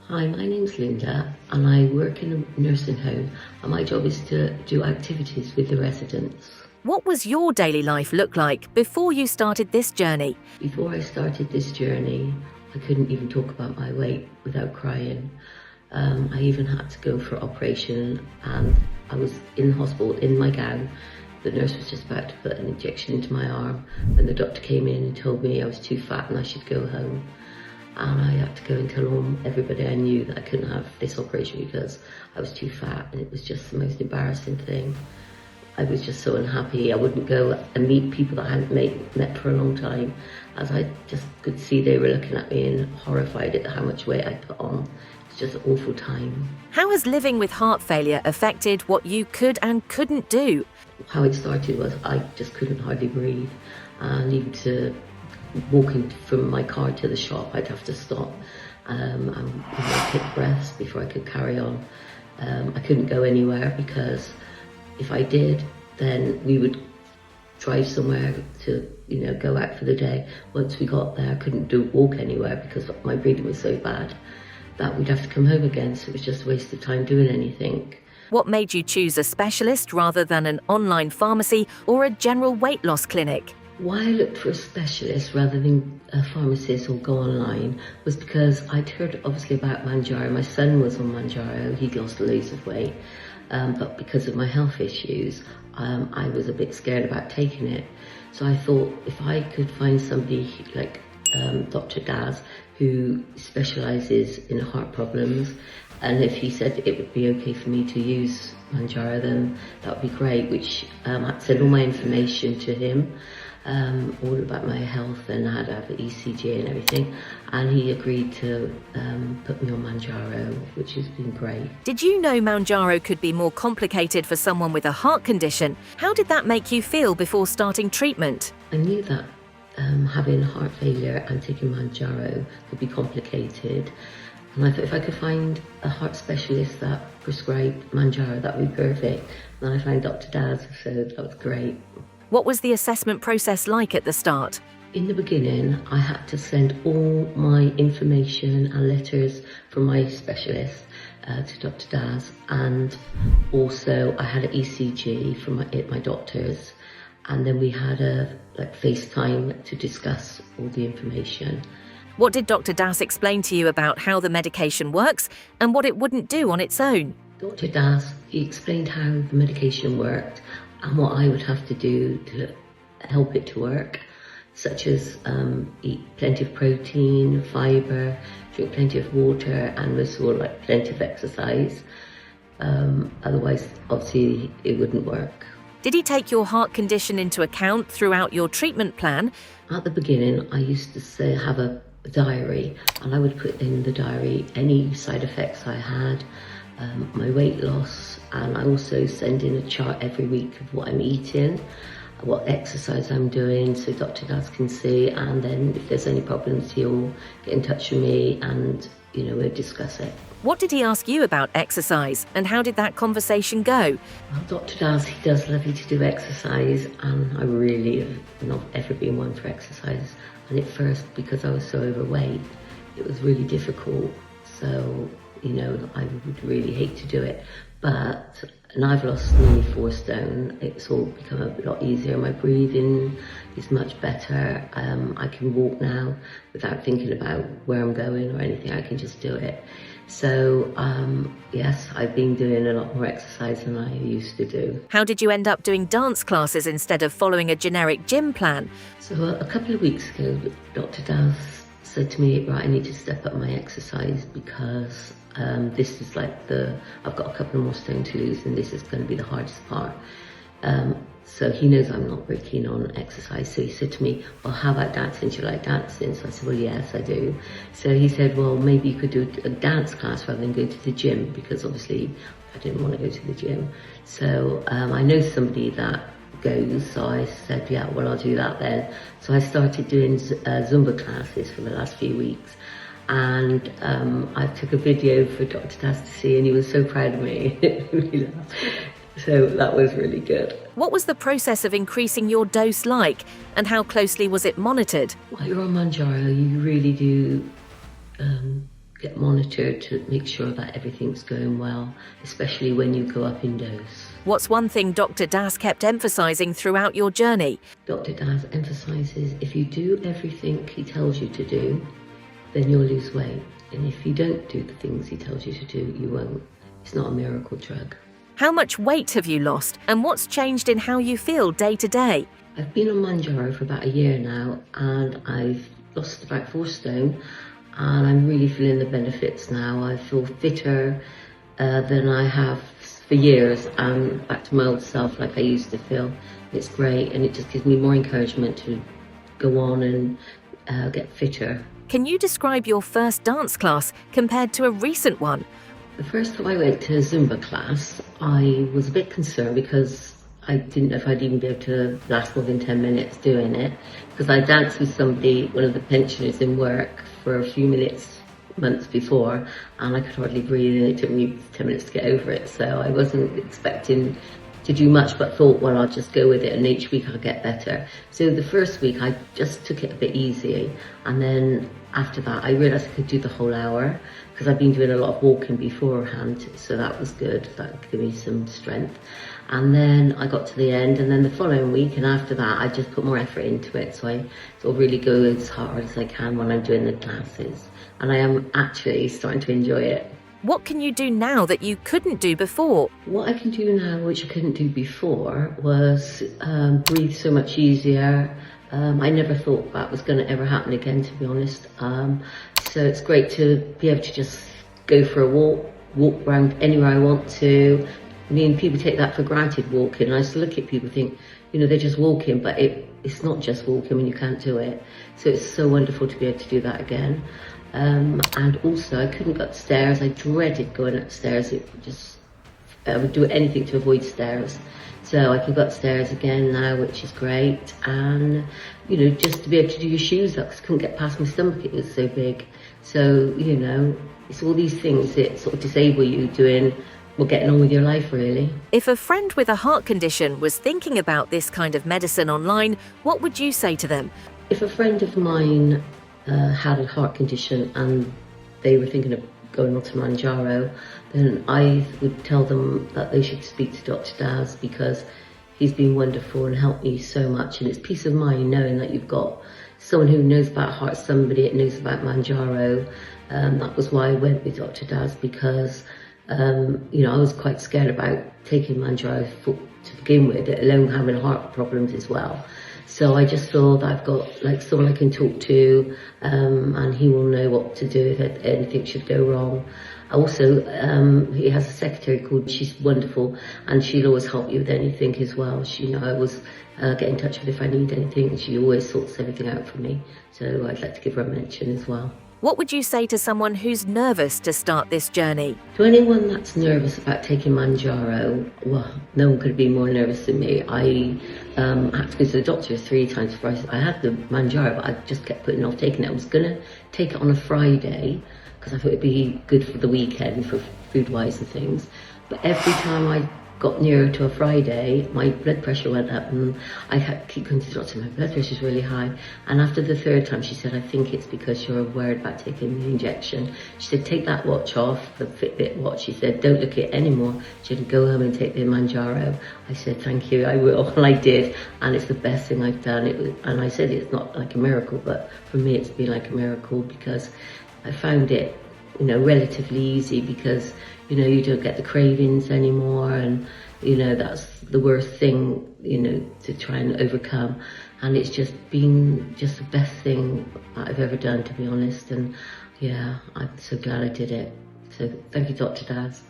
Hi, my name's Linda and I work in a nursing home, and my job is to do activities with the residents. What was your daily life look like before you started this journey? Before I started this journey, I couldn't even talk about my weight without crying. I even had to go for operation, and I was in hospital in my gown. The nurse was just about to put an injection into my arm when the doctor came in and told me I was too fat and I should go home. And I had to go and tell everybody I knew that I couldn't have this operation because I was too fat, and it was just the most embarrassing thing. I was just so unhappy. I wouldn't go and meet people that I hadn't met for a long time, as I just could see they were looking at me and horrified at how much weight I put on. It's just an awful time. How has living with heart failure affected what you could and couldn't do? How it started was I just couldn't hardly breathe, and even to walking from my car to the shop, I'd have to stop and take breaths before I could carry on. I couldn't go anywhere because if I did, then we would drive somewhere to, go out for the day. Once we got there, I couldn't walk anywhere because my breathing was so bad that we'd have to come home again. So it was just a waste of time doing anything. What made you choose a specialist rather than an online pharmacy or a general weight loss clinic? Why I looked for a specialist rather than a pharmacist or go online was because I'd heard obviously about Mounjaro. My son was on Mounjaro, he'd lost loads of weight, but because of my health issues, I was a bit scared about taking it. So I thought if I could find somebody like Dr. Daz, who specialises in heart problems, and if he said it would be okay for me to use Mounjaro, then that would be great, which I'd send all my information to him, all about my health, and I had to have an ECG and everything, and he agreed to put me on Mounjaro, which has been great. Did you know Mounjaro could be more complicated for someone with a heart condition? How did that make you feel before starting treatment? I knew that having heart failure and taking Mounjaro could be complicated, and I thought if I could find a heart specialist that prescribed Mounjaro, that would be perfect. And I found Dr. Daz, so that was great. What was the assessment process like at the start? In the beginning, I had to send all my information and letters from my specialist to Dr. Daz, and also I had an ECG from my doctors, and then we had a FaceTime to discuss all the information. What did Dr. Daz explain to you about how the medication works and what it wouldn't do on its own? Dr. Daz, he explained how the medication worked and what I would have to do to help it to work, such as eat plenty of protein, fibre, drink plenty of water, and most of all, plenty of exercise. Otherwise, obviously, it wouldn't work. Did he take your heart condition into account throughout your treatment plan? At the beginning, I used to have a diary, and I would put in the diary any side effects I had, my weight loss, and I also send in a chart every week of what I'm eating, what exercise I'm doing, so Dr. Daz can see, and then if there's any problems, he'll get in touch with me and, we'll discuss it. What did he ask you about exercise, and how did that conversation go? Well, Dr. Daz, he does love you to do exercise, and I really have not ever been one for exercise. And at first, because I was so overweight, it was really difficult. So, I would really hate to do it. But, and I've lost nearly 4 stone. It's all become a lot easier. My breathing is much better. I can walk now without thinking about where I'm going or anything. I can just do it. So, yes, I've been doing a lot more exercise than I used to do. How did you end up doing dance classes instead of following a generic gym plan? So a couple of weeks ago, Dr. Daz said to me, right, I need to step up my exercise because this is I've got a couple more stone to lose, and this is going to be the hardest part. So he knows I'm not very keen on exercise. So he said to me, well, how about dancing? Do you like dancing? So I said, well, yes, I do. So he said, well, maybe you could do a dance class rather than go to the gym, because obviously I didn't want to go to the gym. So I know somebody that goes, so I said, yeah, well, I'll do that then. So I started doing Zumba classes for the last few weeks. And I took a video for Dr. Daz to see, and he was so proud of me. So that was really good. What was the process of increasing your dose like, and how closely was it monitored? While you're on Mounjaro, you really do get monitored to make sure that everything's going well, especially when you go up in dose. What's one thing Dr. Das kept emphasising throughout your journey? Dr. Das emphasises if you do everything he tells you to do, then you'll lose weight. And if you don't do the things he tells you to do, you won't. It's not a miracle drug. How much weight have you lost, and what's changed in how you feel day to day? I've been on Mounjaro for about a year now, and I've lost about 4 stone, and I'm really feeling the benefits now. I feel fitter than I have for years, and back to my old self like I used to feel. It's great, and it just gives me more encouragement to go on and get fitter. Can you describe your first dance class compared to a recent one? The first time I went to a Zumba class, I was a bit concerned because I didn't know if I'd even be able to last more than 10 minutes doing it. Because I danced with somebody, one of the pensioners in work, for a few months before, and I could hardly breathe, and it took me 10 minutes to get over it. So I wasn't expecting to do much, but thought, well, I'll just go with it, and each week I'll get better. So the first week I just took it a bit easy, and then after that I realised I could do the whole hour, because I've been doing a lot of walking beforehand, so that was good. That gave me some strength. And then I got to the end, and then the following week and after that I just put more effort into it, so I sort of really go as hard as I can when I'm doing the classes, and I am actually starting to enjoy it. What can you do now that you couldn't do before? What I can do now, which I couldn't do before, was breathe so much easier. I never thought that was going to ever happen again, to be honest. So it's great to be able to just go for a walk around anywhere I want to. I mean, people take that for granted, walking. I used to look at people and think, they're just walking, but it's not just walking when you can't do it. So it's so wonderful to be able to do that again. And also I couldn't go upstairs. I dreaded going upstairs. I would do anything to avoid stairs. So I can go upstairs again now, which is great. And, just to be able to do your shoes up, because I couldn't get past my stomach, it was so big. So, it's all these things that sort of disable you getting on with your life, really. If a friend with a heart condition was thinking about this kind of medicine online, what would you say to them? If a friend of mine had a heart condition and they were thinking of going on to Mounjaro, then I would tell them that they should speak to Dr. Das, because he's been wonderful and helped me so much, and it's peace of mind knowing that you've got someone who knows about heart, somebody that knows about Mounjaro. That was why I went with Dr. Das, because I was quite scared about taking Mounjaro to begin with, let alone having heart problems as well. So I just feel that I've got someone I can talk to, and he will know what to do if anything should go wrong. Also, he has a secretary she's wonderful, and she'll always help you with anything as well. I always get in touch with if I need anything, and she always sorts everything out for me. So I'd like to give her a mention as well. What would you say to someone who's nervous to start this journey? To anyone that's nervous about taking Mounjaro, well, no one could be more nervous than me. I had to go to the doctor 3 times before I had the Mounjaro, but I just kept putting off taking it. I was going to take it on a Friday, because I thought it'd be good for the weekend, for food-wise and things. But every time I got nearer to a Friday, my blood pressure went up, and I had to keep going to the doctor. My blood pressure is really high. And after the 3rd time, she said, I think it's because you're worried about taking the injection. She said, take that watch off, the Fitbit watch. She said, don't look at it anymore. She said, go home and take the Mounjaro. I said, thank you, I will. And I did, and it's the best thing I've done. And I said it's not like a miracle, but for me it's been like a miracle, because I found it relatively easy, because you don't get the cravings anymore, and that's the worst thing to try and overcome. And it's just been the best thing that I've ever done, to be honest. And yeah, I'm so glad I did it. So thank you, Dr. Das.